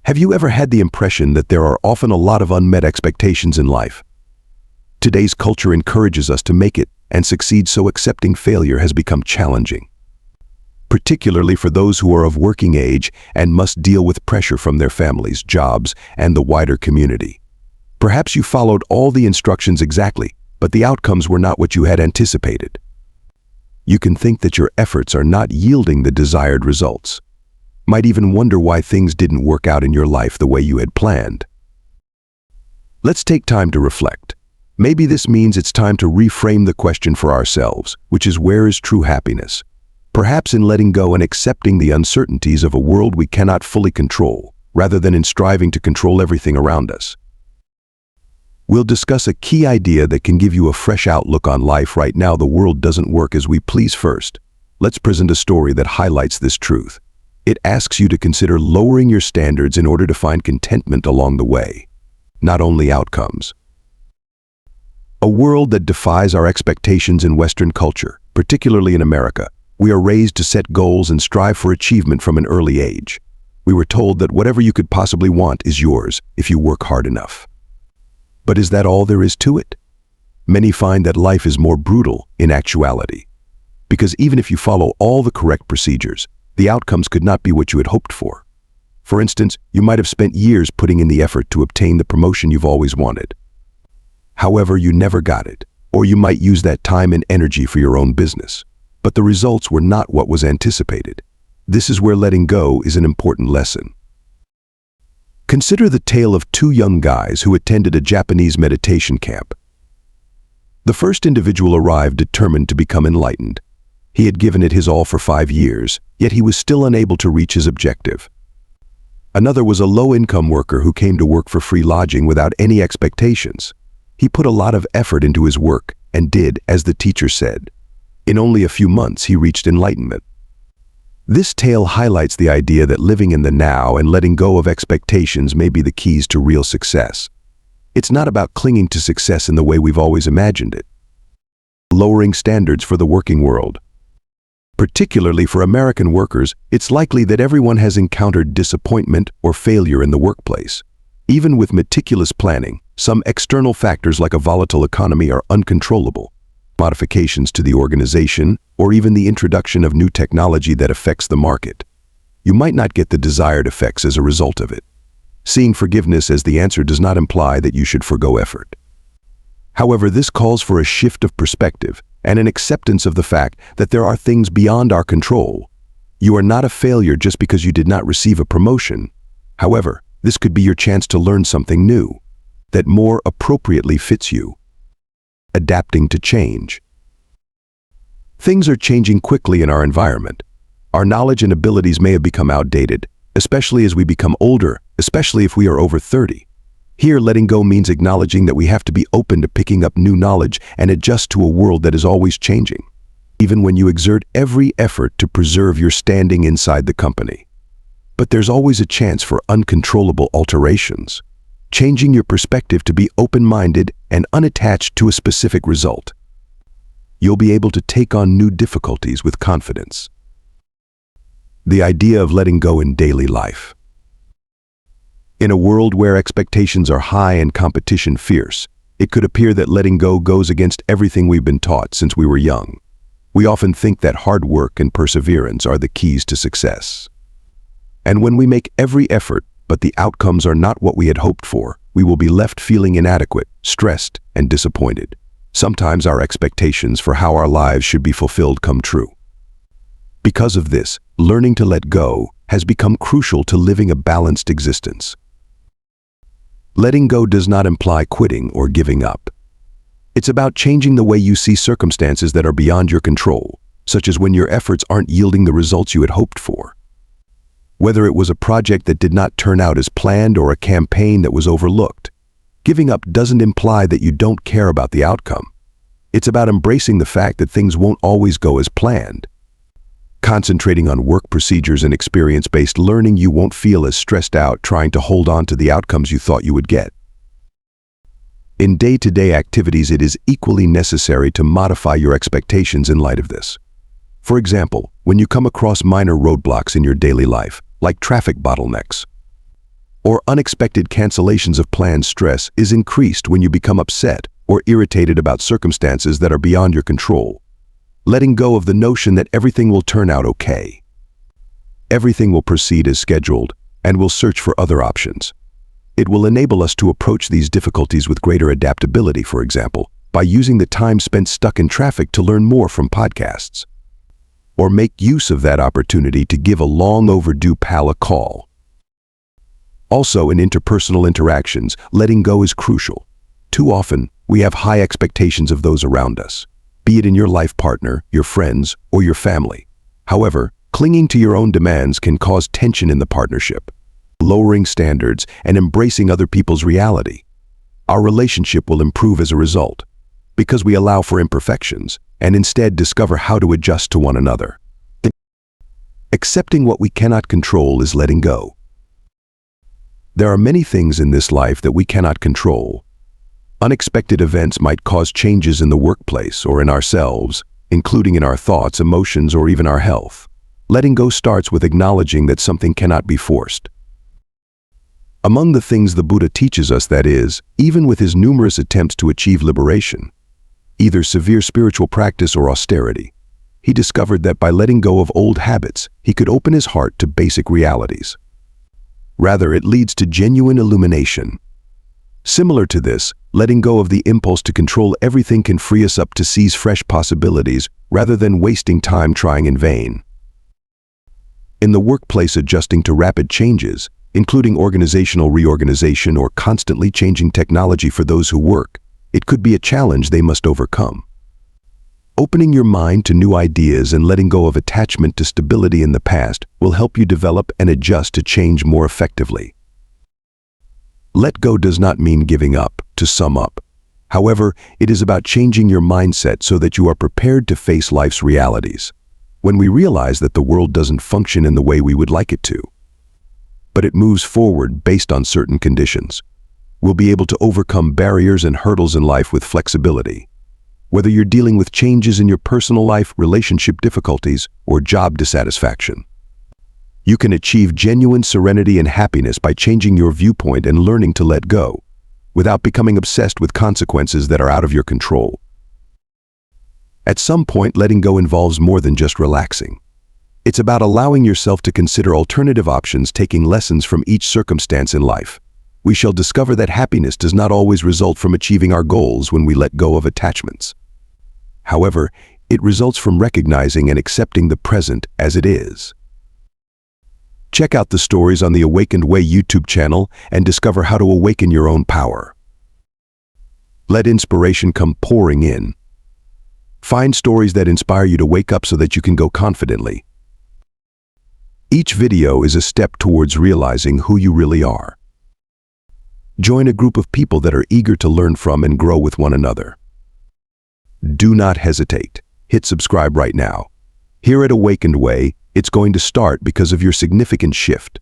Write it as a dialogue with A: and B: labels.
A: Have you ever had the impression that there are often a lot of unmet expectations in life? Today's culture encourages us to make it and succeed, so accepting failure has become challenging, particularly for those who are of working age and must deal with pressure from their families, jobs, and the wider community. Perhaps you followed all the instructions exactly, but the outcomes were not what you had anticipated. You can think that your efforts are not yielding the desired results. Might even wonder why things didn't work out in your life the way you had planned. Let's take time to reflect. Maybe this means it's time to reframe the question for ourselves, which is, where is true happiness? Perhaps in letting go and accepting the uncertainties of a world we cannot fully control, rather than in striving to control everything around us. We'll discuss a key idea that can give you a fresh outlook on life. Right now, the world doesn't work as we please. First, let's present a story that highlights this truth. It asks you to consider lowering your standards in order to find contentment along the way, not only outcomes. A world that defies our expectations in Western culture, particularly in America, we are raised to set goals and strive for achievement from an early age. We were told that whatever you could possibly want is yours if you work hard enough. But is that all there is to it? Many find that life is more brutal in actuality, because even if you follow all the correct procedures, the outcomes could not be what you had hoped for. For instance, you might have spent years putting in the effort to obtain the promotion you've always wanted. However, you never got it, or you might use that time and energy for your own business, but the results were not what was anticipated. This is where letting go is an important lesson. Consider the tale of two young guys who attended a Japanese meditation camp. The first individual arrived determined to become enlightened. He had given it his all for 5 years, yet he was still unable to reach his objective. Another was a low-income worker who came to work for free lodging without any expectations. He put a lot of effort into his work and did as the teacher said. In only a few months, he reached enlightenment. This tale highlights the idea that living in the now and letting go of expectations may be the keys to real success. It's not about clinging to success in the way we've always imagined it. Lowering standards for the working world. Particularly for American workers, it's likely that everyone has encountered disappointment or failure in the workplace. Even with meticulous planning, some external factors like a volatile economy are uncontrollable. Modifications to the organization, or even the introduction of new technology that affects the market. You might not get the desired effects as a result of it. Seeing forgiveness as the answer does not imply that you should forgo effort. However, this calls for a shift of perspective and an acceptance of the fact that there are things beyond our control. You are not a failure just because you did not receive a promotion. However, this could be your chance to learn something new that more appropriately fits you. Adapting to change. Things are changing quickly in our environment. Our knowledge and abilities may have become outdated, especially as we become older, especially if we are over 30. Here, letting go means acknowledging that we have to be open to picking up new knowledge and adjust to a world that is always changing, even when you exert every effort to preserve your standing inside the company. But there's always a chance for uncontrollable alterations. Changing your perspective to be open-minded and unattached to a specific result. You'll be able to take on new difficulties with confidence. The idea of letting go in daily life. In a world where expectations are high and competition fierce, it could appear that letting go goes against everything we've been taught since we were young. We often think that hard work and perseverance are the keys to success. And when we make every effort, but the outcomes are not what we had hoped for, we will be left feeling inadequate, stressed, and disappointed. Sometimes our expectations for how our lives should be fulfilled come true. Because of this, learning to let go has become crucial to living a balanced existence. Letting go does not imply quitting or giving up. It's about changing the way you see circumstances that are beyond your control, such as when your efforts aren't yielding the results you had hoped for. Whether it was a project that did not turn out as planned or a campaign that was overlooked, giving up doesn't imply that you don't care about the outcome. It's about embracing the fact that things won't always go as planned. Concentrating on work procedures and experience-based learning, you won't feel as stressed out trying to hold on to the outcomes you thought you would get. In day-to-day activities, it is equally necessary to modify your expectations in light of this. For example, when you come across minor roadblocks in your daily life, like traffic bottlenecks, or unexpected cancellations of plans. Stress is increased when you become upset or irritated about circumstances that are beyond your control. Letting go of the notion that everything will turn out okay. Everything will proceed as scheduled, and we'll search for other options. It will enable us to approach these difficulties with greater adaptability, for example, by using the time spent stuck in traffic to learn more from podcasts. Or make use of that opportunity to give a long overdue pal a call. Also, in interpersonal interactions, letting go is crucial. Too often, we have high expectations of those around us, be it in your life partner, your friends, or your family. However, clinging to your own demands can cause tension in the partnership. Lowering standards and embracing other people's reality. Our relationship will improve as a result, because we allow for imperfections and instead discover how to adjust to one another. Accepting what we cannot control is letting go. There are many things in this life that we cannot control. Unexpected events might cause changes in the workplace or in ourselves, including in our thoughts, emotions, or even our health. Letting go starts with acknowledging that something cannot be forced. Among the things the Buddha teaches us, that is, even with his numerous attempts to achieve liberation, either severe spiritual practice or austerity, he discovered that by letting go of old habits, he could open his heart to basic realities. Rather, it leads to genuine illumination. Similar to this, letting go of the impulse to control everything can free us up to seize fresh possibilities rather than wasting time trying in vain. In the workplace, adjusting to rapid changes, including organizational reorganization or constantly changing technology for those who work, it could be a challenge they must overcome. Opening your mind to new ideas and letting go of attachment to stability in the past will help you develop and adjust to change more effectively. Let go does not mean giving up, to sum up. However, it is about changing your mindset so that you are prepared to face life's realities. When we realize that the world doesn't function in the way we would like it to, but it moves forward based on certain conditions, we'll be able to overcome barriers and hurdles in life with flexibility. Whether you're dealing with changes in your personal life, relationship difficulties, or job dissatisfaction, you can achieve genuine serenity and happiness by changing your viewpoint and learning to let go, without becoming obsessed with consequences that are out of your control. At some point, letting go involves more than just relaxing. It's about allowing yourself to consider alternative options, taking lessons from each circumstance in life. We shall discover that happiness does not always result from achieving our goals when we let go of attachments. However, it results from recognizing and accepting the present as it is. Check out the stories on the Awakened Way YouTube channel and discover how to awaken your own power. Let inspiration come pouring in. Find stories that inspire you to wake up so that you can go confidently. Each video is a step towards realizing who you really are. Join a group of people that are eager to learn from and grow with one another. Do not hesitate. Hit subscribe right now. Here at Awakened Way, it's going to start because of your significant shift.